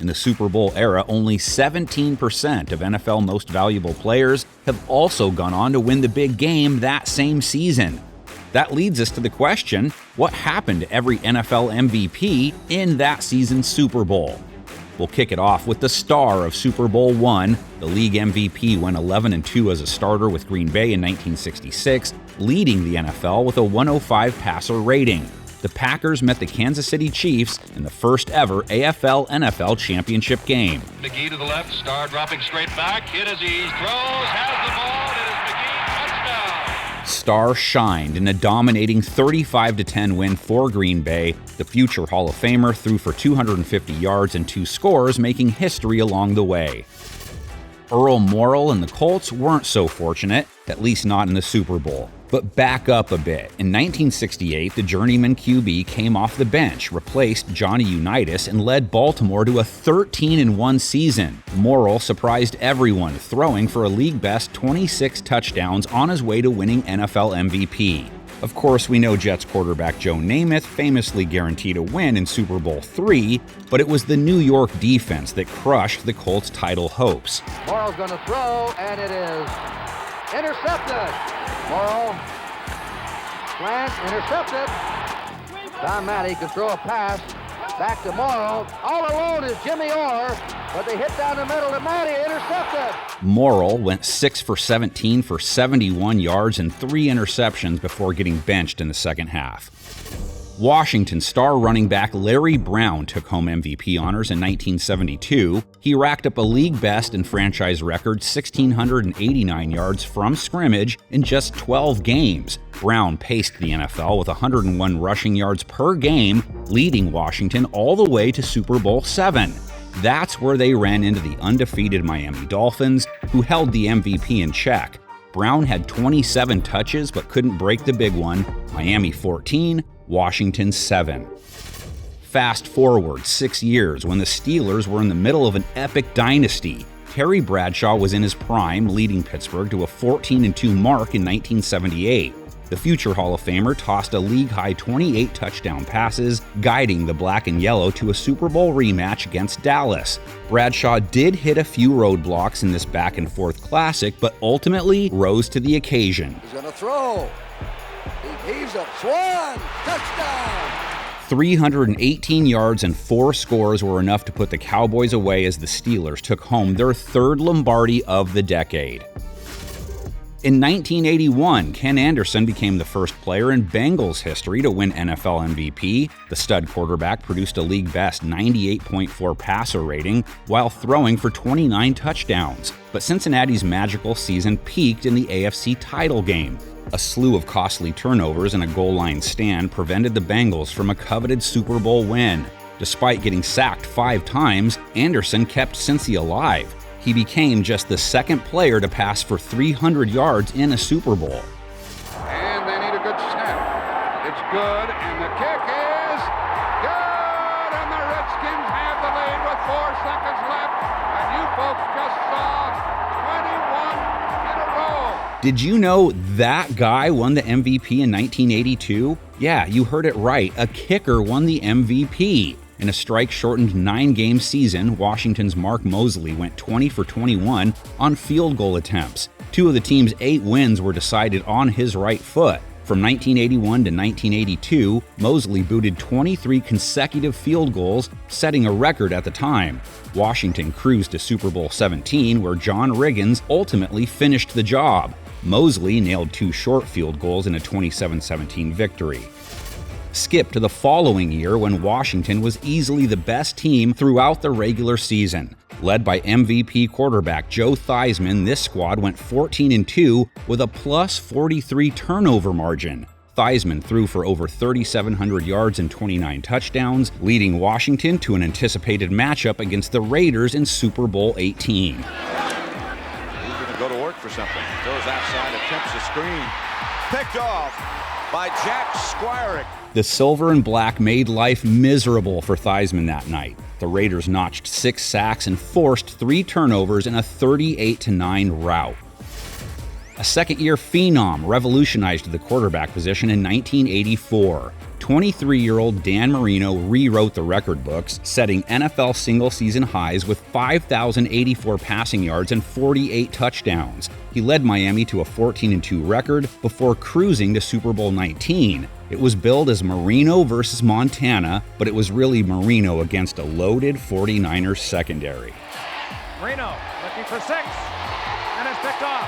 In the Super Bowl era, only 17% of NFL Most Valuable Players have also gone on to win the big game that same season. That leads us to the question, what happened to every NFL MVP in that season's Super Bowl? We'll kick it off with the star of Super Bowl I. The league MVP went 11-2 as a starter with Green Bay in 1966, leading the NFL with a 105 passer rating. The Packers met the Kansas City Chiefs in the first ever AFL-NFL championship game. McGee to the left, Star dropping straight back, hit as he throws, has the ball, it is McGee, touchdown! Star shined in a dominating 35-10 win for Green Bay. The future Hall of Famer threw for 250 yards and 2 scores, making history along the way. Earl Morrall and the Colts weren't so fortunate, at least not in the Super Bowl. But back up a bit. In 1968, the journeyman QB came off the bench, replaced Johnny Unitas, and led Baltimore to a 13-1 season. Morrall surprised everyone, throwing for a league-best 26 touchdowns on his way to winning NFL MVP. Of course, we know Jets quarterback Joe Namath famously guaranteed a win in Super Bowl III, but it was the New York defense that crushed the Colts' title hopes. Morrall's going to throw, and it is intercepted. Morrall, slant, intercepted. Tom Matty can throw a pass back to Morrall. All alone is Jimmy Orr, but they hit down the middle to Matty, intercepted. Morrall went 6 for 17 for 71 yards and 3 interceptions before getting benched in the second half. Washington star running back Larry Brown took home MVP honors in 1972. He racked up a league best and franchise record 1,689 yards from scrimmage in just 12 games. Brown paced the NFL with 101 rushing yards per game, leading Washington all the way to Super Bowl VII. That's where they ran into the undefeated Miami Dolphins, who held the MVP in check. Brown had 27 touches but couldn't break the big one. Miami 14, Washington 7. Fast forward 6 years when the Steelers were in the middle of an epic dynasty. Terry Bradshaw was in his prime, leading Pittsburgh to a 14-2 mark in 1978. The future Hall of Famer tossed a league-high 28 touchdown passes, guiding the black and yellow to a Super Bowl rematch against Dallas. Bradshaw did hit a few roadblocks in this back-and-forth classic, but ultimately rose to the occasion. He's going to throw. He heaves up. Swan! Touchdown! 318 yards and 4 scores were enough to put the Cowboys away as the Steelers took home their third Lombardi of the decade. In 1981, Ken Anderson became the first player in Bengals history to win NFL MVP. The stud quarterback produced a league-best 98.4 passer rating while throwing for 29 touchdowns. But Cincinnati's magical season peaked in the AFC title game. A slew of costly turnovers and a goal line stand prevented the Bengals from a coveted Super Bowl win. Despite getting sacked 5 times, Anderson kept Cincy alive. He became just the second player to pass for 300 yards in a Super Bowl. And they need a good snap. It's good, and the kick is good, and the Redskins have the lead with 4 seconds left, and you folks just saw 21 in a row. Did you know that guy won the MVP in 1982? Yeah, you heard it right. A kicker won the MVP. In a strike-shortened 9-game season, Washington's Mark Moseley went 20 for 21 on field goal attempts. 2 of the team's 8 wins were decided on his right foot. From 1981 to 1982, Moseley booted 23 consecutive field goals, setting a record at the time. Washington cruised to Super Bowl XVII, where John Riggins ultimately finished the job. Moseley nailed 2 short field goals in a 27-17 victory. Skip to the following year when Washington was easily the best team throughout the regular season. Led by MVP quarterback Joe Theismann, this squad went 14-2 with a plus 43 turnover margin. Theismann threw for over 3,700 yards and 29 touchdowns, leading Washington to an anticipated matchup against the Raiders in Super Bowl XVIII. He's going to go to work for something. Throws outside, attempts a screen. Picked off by Jack Squirick. The silver and black made life miserable for Theismann that night. The Raiders notched 6 sacks and forced 3 turnovers in a 38-9 rout. A second-year phenom revolutionized the quarterback position in 1984. 23-year-old Dan Marino rewrote the record books, setting NFL single-season highs with 5,084 passing yards and 48 touchdowns. He led Miami to a 14-2 record before cruising to Super Bowl 19. It was billed as Marino versus Montana, but it was really Marino against a loaded 49ers secondary. Marino looking for 6, and it's picked off.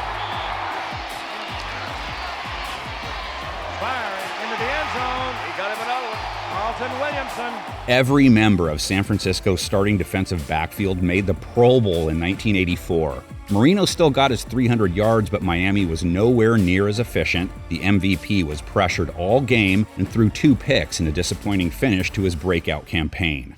Firing into the end zone. He got him another one. Carlton Williamson. Every member of San Francisco's starting defensive backfield made the Pro Bowl in 1984. Marino still got his 300 yards, but Miami was nowhere near as efficient. The MVP was pressured all game and threw 2 picks in a disappointing finish to his breakout campaign.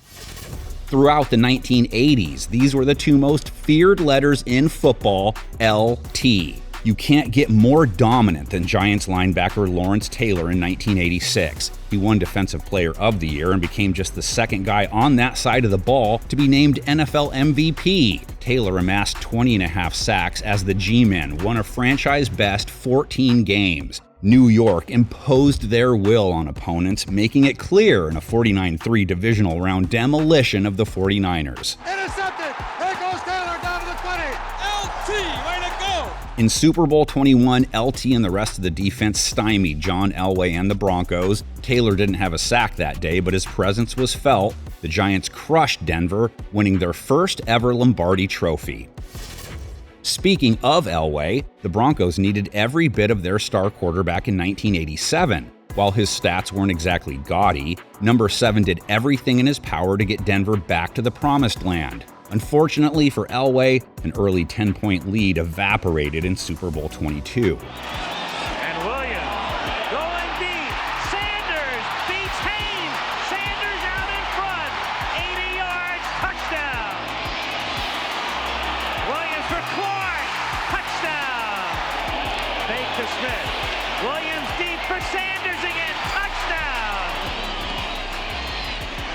Throughout the 1980s, these were the 2 most feared letters in football, LT. You can't get more dominant than Giants linebacker Lawrence Taylor in 1986. He won Defensive Player of the Year and became just the second guy on that side of the ball to be named NFL MVP. Taylor amassed 20.5 sacks as the G-Men won a franchise-best 14 games. New York imposed their will on opponents, making it clear in a 49-3 divisional round demolition of the 49ers. Intercepted! There goes Taylor down to the 20. LT, way to go! In Super Bowl 21, LT and the rest of the defense stymied John Elway and the Broncos. Taylor didn't have a sack that day, but his presence was felt. The Giants crushed Denver, winning their first ever Lombardi trophy. Speaking of Elway, the Broncos needed every bit of their star quarterback in 1987. While his stats weren't exactly gaudy, number 7 did everything in his power to get Denver back to the promised land. Unfortunately for Elway, an early 10-point lead evaporated in Super Bowl 22. And Williams going deep. Sanders beats Haynes. Sanders out in front. 80 yards, touchdown. Williams for Clark. Touchdown. Fake to Smith. Williams deep for Sanders again. Touchdown.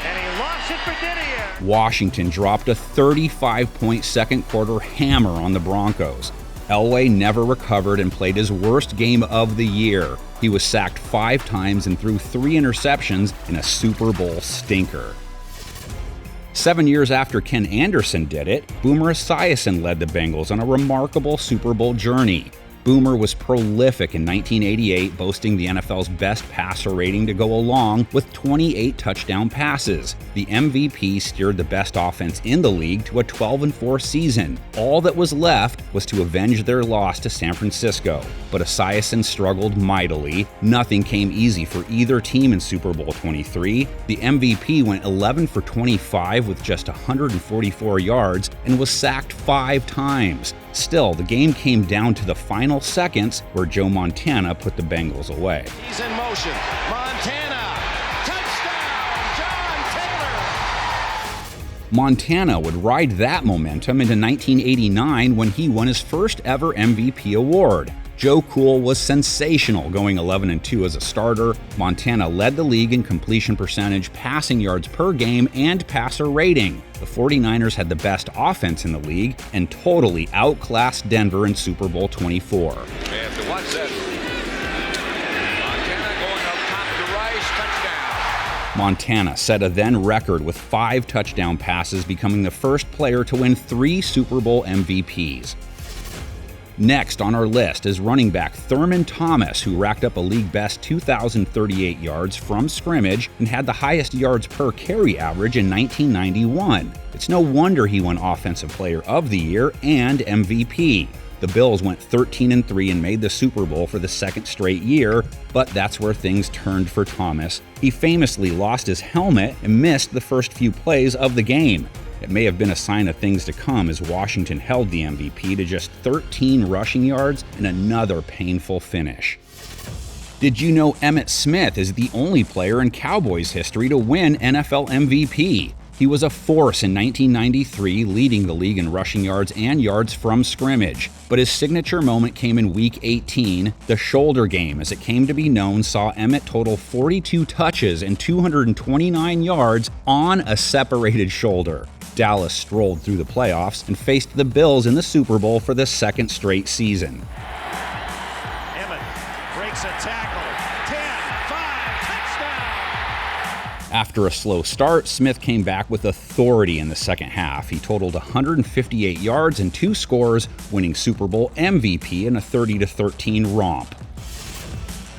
And he lost it for Didier. Washington dropped a 35-point second-quarter hammer on the Broncos. Elway never recovered and played his worst game of the year. He was sacked 5 times and threw 3 interceptions in a Super Bowl stinker. 7 years after Ken Anderson did it, Boomer Esiason led the Bengals on a remarkable Super Bowl journey. Boomer was prolific in 1988, boasting the NFL's best passer rating to go along with 28 touchdown passes. The MVP steered the best offense in the league to a 12-4 season. All that was left was to avenge their loss to San Francisco. But Esiason struggled mightily. Nothing came easy for either team in Super Bowl 23. The MVP went 11 for 25 with just 144 yards and was sacked 5 times. Still, the game came down to the final seconds where Joe Montana put the Bengals away. He's in motion. Montana. Touchdown, John Taylor. Montana would ride that momentum into 1989 when he won his first ever MVP award. Joe Cool was sensational, going 11-2 as a starter. Montana led the league in completion percentage, passing yards per game, and passer rating. The 49ers had the best offense in the league and totally outclassed Denver in Super Bowl 24. Watch that. Montana going up top to Rice, touchdown. Montana set a then record with 5 touchdown passes, becoming the first player to win 3 Super Bowl MVPs. Next on our list is running back Thurman Thomas, who racked up a league-best 2,038 yards from scrimmage and had the highest yards per carry average in 1991. It's no wonder he won Offensive Player of the Year and MVP. The Bills went 13-3 and made the Super Bowl for the second straight year, but that's where things turned for Thomas. He famously lost his helmet and missed the first few plays of the game. It may have been a sign of things to come as Washington held the MVP to just 13 rushing yards and another painful finish. Did you know Emmitt Smith is the only player in Cowboys history to win NFL MVP? He was a force in 1993, leading the league in rushing yards and yards from scrimmage. But his signature moment came in Week 18. The shoulder game, as it came to be known, saw Emmitt total 42 touches and 229 yards on a separated shoulder. Dallas strolled through the playoffs and faced the Bills in the Super Bowl for the second straight season. Emmitt breaks a tackle. 10, 5, touchdown! After a slow start, Smith came back with authority in the second half. He totaled 158 yards and 2 scores, winning Super Bowl MVP in a 30-13 romp.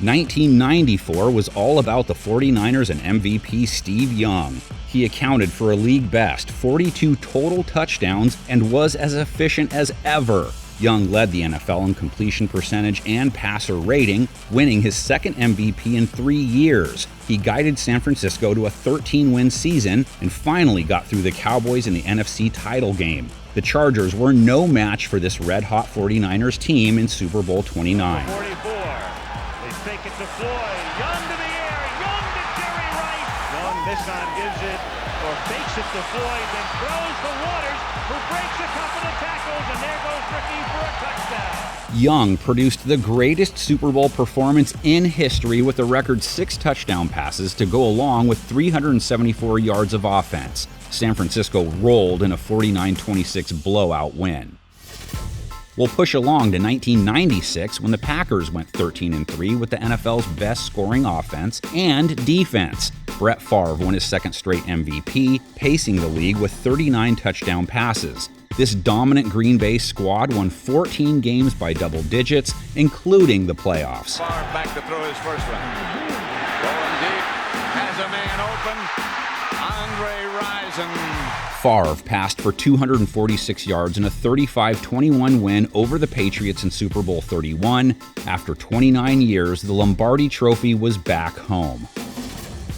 1994 was all about the 49ers and MVP Steve Young. He accounted for a league-best 42 total touchdowns and was as efficient as ever. Young led the NFL in completion percentage and passer rating, winning his second MVP in 3 years. He guided San Francisco to a 13-win season and finally got through the Cowboys in the NFC title game. The Chargers were no match for this red-hot 49ers team in Super Bowl 29. 44. They fake it to Floyd. Young to the air. Young to Jerry Rice. Young this time gives it or fakes it to Floyd, then throws the Waters, who breaks a couple of tackles, and there goes Ricky for a touchdown. Young produced the greatest Super Bowl performance in history with a record 6 touchdown passes to go along with 374 yards of offense. San Francisco rolled in a 49-26 blowout win. We'll push along to 1996 when the Packers went 13-3 with the NFL's best scoring offense and defense. Brett Favre won his second straight MVP, pacing the league with 39 touchdown passes. This dominant Green Bay squad won 14 games by double digits, including the playoffs. Favre back to throw his first one. Going deep, has a man open. Andre Rison. Favre passed for 246 yards in a 35-21 win over the Patriots in Super Bowl 31. After 29 years, the Lombardi Trophy was back home.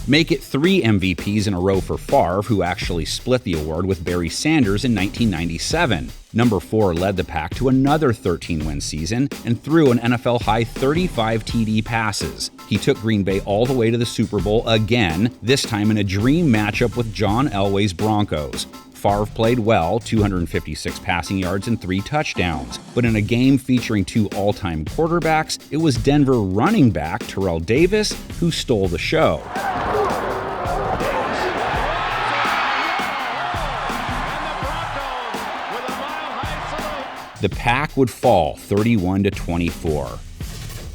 Make it 3 MVPs in a row for Favre, who actually split the award with Barry Sanders in 1997. Number 4 led the pack to another 13-win season and threw an NFL-high 35 TD passes. He took Green Bay all the way to the Super Bowl again, this time in a dream matchup with John Elway's Broncos. Favre played well, 256 passing yards and 3 touchdowns. But in a game featuring 2 all-time quarterbacks, it was Denver running back Terrell Davis who stole the show. The pack would fall 31-24.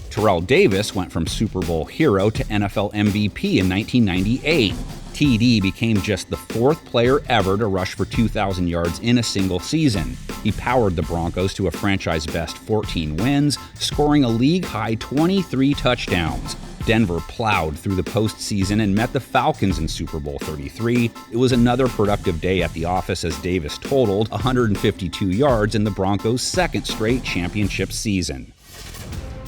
Terrell Davis went from Super Bowl hero to NFL MVP in 1998. TD became just the 4th player ever to rush for 2,000 yards in a single season. He powered the Broncos to a franchise-best 14 wins, scoring a league-high 23 touchdowns. Denver plowed through the postseason and met the Falcons in Super Bowl 33. It was another productive day at the office as Davis totaled 152 yards in the Broncos' second straight championship season.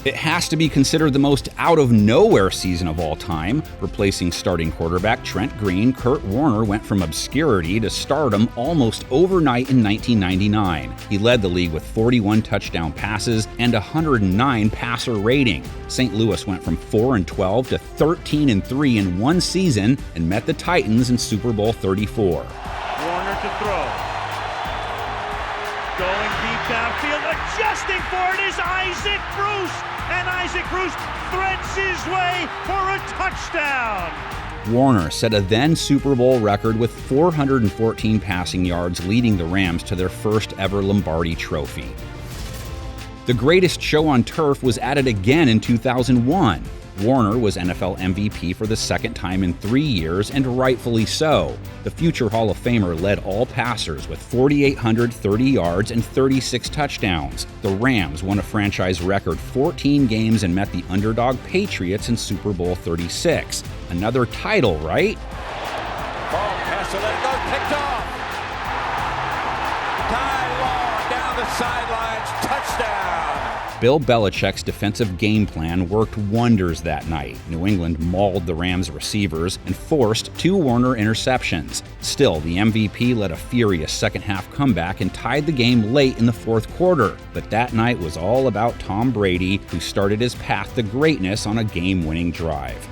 It has to be considered the most out-of-nowhere season of all time. Replacing starting quarterback Trent Green, Kurt Warner went from obscurity to stardom almost overnight in 1999. He led the league with 41 touchdown passes and 109 passer rating. St. Louis went from 4-12 to 13-3 in one season and met the Titans in Super Bowl 34. Warner to throw. Going deep downfield, adjusting for it is Isaac Bruce. And Isaac Bruce threads his way for a touchdown. Warner set a then Super Bowl record with 414 passing yards, leading the Rams to their first ever Lombardi Trophy. The greatest show on turf was at it again in 2001. Warner was NFL MVP for the second time in 3 years, and rightfully so. The future Hall of Famer led all passers with 4,830 yards and 36 touchdowns. The Rams won a franchise record 14 games and met the underdog Patriots in Super Bowl 36. Another title, right? Ball has to let it go, picked off. Ty Law down the sidelines, touchdown. Bill Belichick's defensive game plan worked wonders that night. New England mauled the Rams' receivers and forced 2 Warner interceptions. Still, the MVP led a furious second-half comeback and tied the game late in the fourth quarter. But that night was all about Tom Brady, who started his path to greatness on a game-winning drive.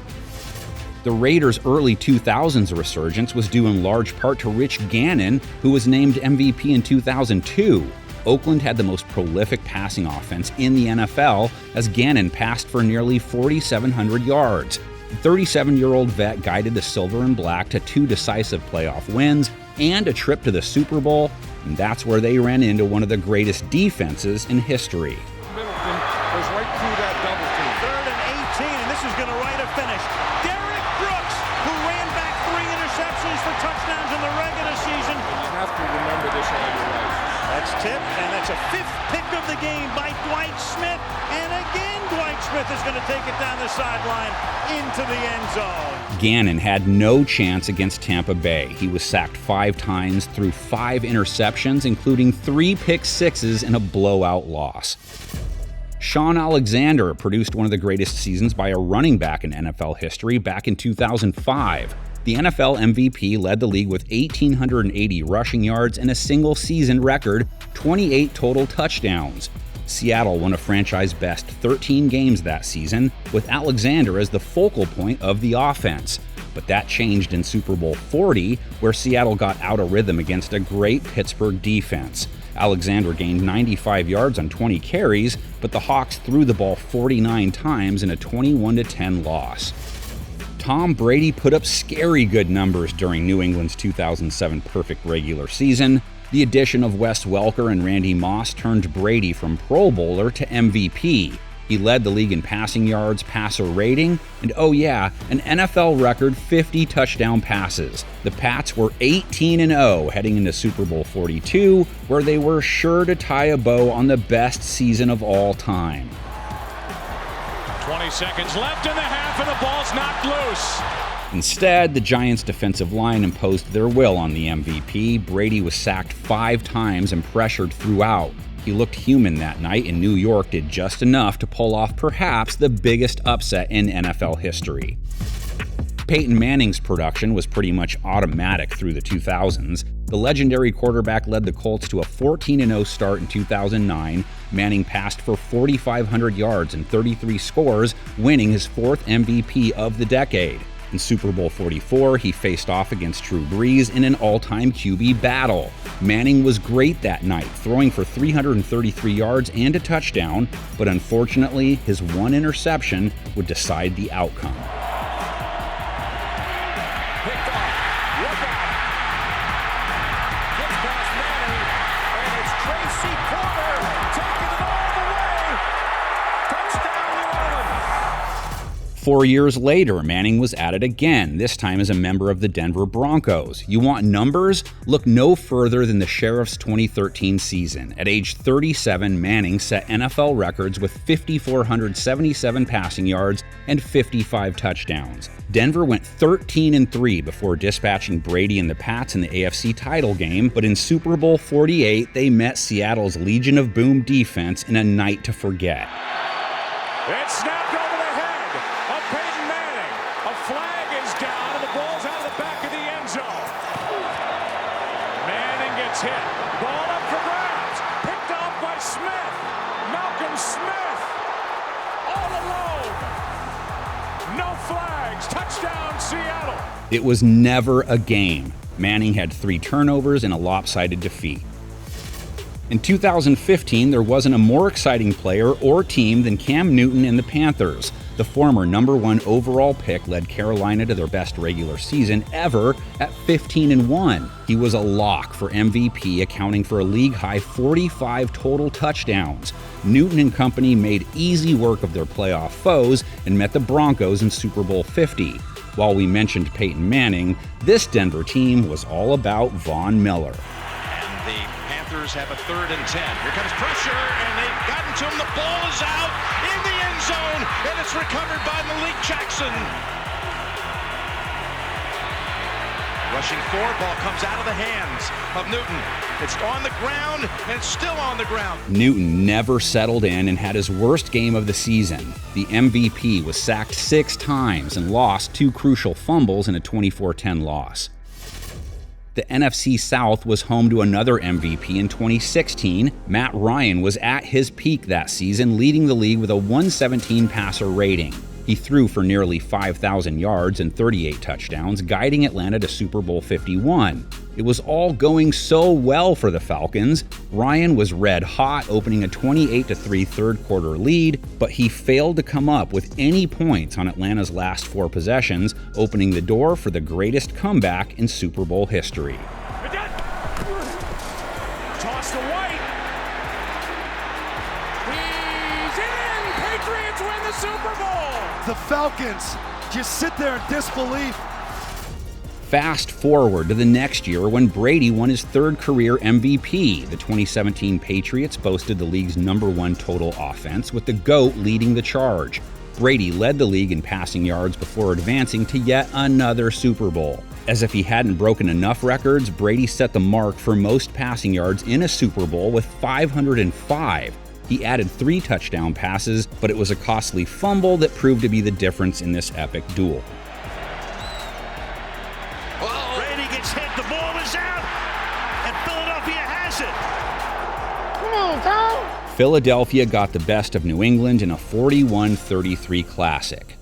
The Raiders' early 2000s resurgence was due in large part to Rich Gannon, who was named MVP in 2002. Oakland had the most prolific passing offense in the NFL as Gannon passed for nearly 4,700 yards. The 37-year-old vet guided the Silver and Black to 2 decisive playoff wins and a trip to the Super Bowl, and that's where they ran into one of the greatest defenses in history. Middleton was right through that double team. 3rd and 18, and this is going to write a finish. Derek Brooks, who ran back also on your right. That's tipped, and that's a fifth pick of the game by Dwight Smith. And again, Dwight Smith is going to take it down the sideline into the end zone. Gannon had no chance against Tampa Bay. He was sacked 5 times, threw 5 interceptions, including 3 pick sixes and a blowout loss. Shaun Alexander produced one of the greatest seasons by a running back in NFL history back in 2005. The NFL MVP led the league with 1,880 rushing yards and a single-season record 28 total touchdowns. Seattle won a franchise-best 13 games that season, with Alexander as the focal point of the offense. But that changed in Super Bowl 40, where Seattle got out of rhythm against a great Pittsburgh defense. Alexander gained 95 yards on 20 carries, but the Hawks threw the ball 49 times in a 21-10 loss. Tom Brady put up scary good numbers during New England's 2007 perfect regular season. The addition of Wes Welker and Randy Moss turned Brady from Pro Bowler to MVP. He led the league in passing yards, passer rating, and oh yeah, an NFL record 50 touchdown passes. The Pats were 18-0 heading into Super Bowl 42, where they were sure to tie a bow on the best season of all time. 20 seconds left in the half, and the ball's knocked loose. Instead, the Giants' defensive line imposed their will on the MVP. Brady was sacked 5 times and pressured throughout. He looked human that night, and New York did just enough to pull off perhaps the biggest upset in NFL history. Peyton Manning's production was pretty much automatic through the 2000s. The legendary quarterback led the Colts to a 14-0 start in 2009. Manning passed for 4,500 yards and 33 scores, winning his 4th MVP of the decade. In Super Bowl 44, he faced off against Drew Brees in an all-time QB battle. Manning was great that night, throwing for 333 yards and a touchdown, but unfortunately, his 1 interception would decide the outcome. Picked off. Look out. Gets past Manning, and it's Tracy Porter taking it all the way. Touchdown, New Orleans. 4 years later, Manning was at it again, this time as a member of the Denver Broncos. You want numbers? Look no further than the Sheriff's 2013 season. At age 37, Manning set NFL records with 5,477 passing yards and 55 touchdowns. Denver went 13-3 before dispatching Brady and the Pats in the AFC title game, but in Super Bowl 48, they met Seattle's Legion of Boom defense in a night to forget. It's snapped over the head of Peyton Manning. A flag is down, and the ball's out of the back of the end zone. Manning gets hit. Ball up for grabs. Picked off by Smith. Malcolm Smith. All alone. No flags. Touchdown, Seattle. It was never a game. Manning had 3 turnovers and a lopsided defeat. In 2015, there wasn't a more exciting player or team than Cam Newton and the Panthers. The former #1 overall pick led Carolina to their best regular season ever at 15-1. He was a lock for MVP, accounting for a league-high 45 total touchdowns. Newton and company made easy work of their playoff foes and met the Broncos in Super Bowl 50. While we mentioned Peyton Manning, this Denver team was all about Von Miller. And the Panthers have a 3rd and 10. Here comes pressure, and they've gotten to him. The ball is out in the end zone, and it's recovered by Malik Jackson. Rushing 4, ball comes out of the hands of Newton. It's on the ground, and it's still on the ground. Newton never settled in and had his worst game of the season. The MVP was sacked 6 times and lost 2 crucial fumbles in a 24-10 loss. The NFC South was home to another MVP in 2016. Matt Ryan was at his peak that season, leading the league with a 117 passer rating. He threw for nearly 5,000 yards and 38 touchdowns, guiding Atlanta to Super Bowl 51. It was all going so well for the Falcons. Ryan was red hot, opening a 28-3 third quarter lead, but he failed to come up with any points on Atlanta's last 4 possessions, opening the door for the greatest comeback in Super Bowl history. Toss to White. He's in. Patriots win the Super Bowl. The Falcons just sit there in disbelief. Fast forward to the next year when Brady won his third career MVP. The 2017 Patriots boasted the league's #1 total offense, with the GOAT leading the charge. Brady led the league in passing yards before advancing to yet another Super Bowl. As if he hadn't broken enough records, Brady set the mark for most passing yards in a Super Bowl with 505. He added 3 touchdown passes, but it was a costly fumble that proved to be the difference in this epic duel. Brady gets hit, the ball is out, and Philadelphia has it. Come on, Tom. Philadelphia got the best of New England in a 41-33 classic.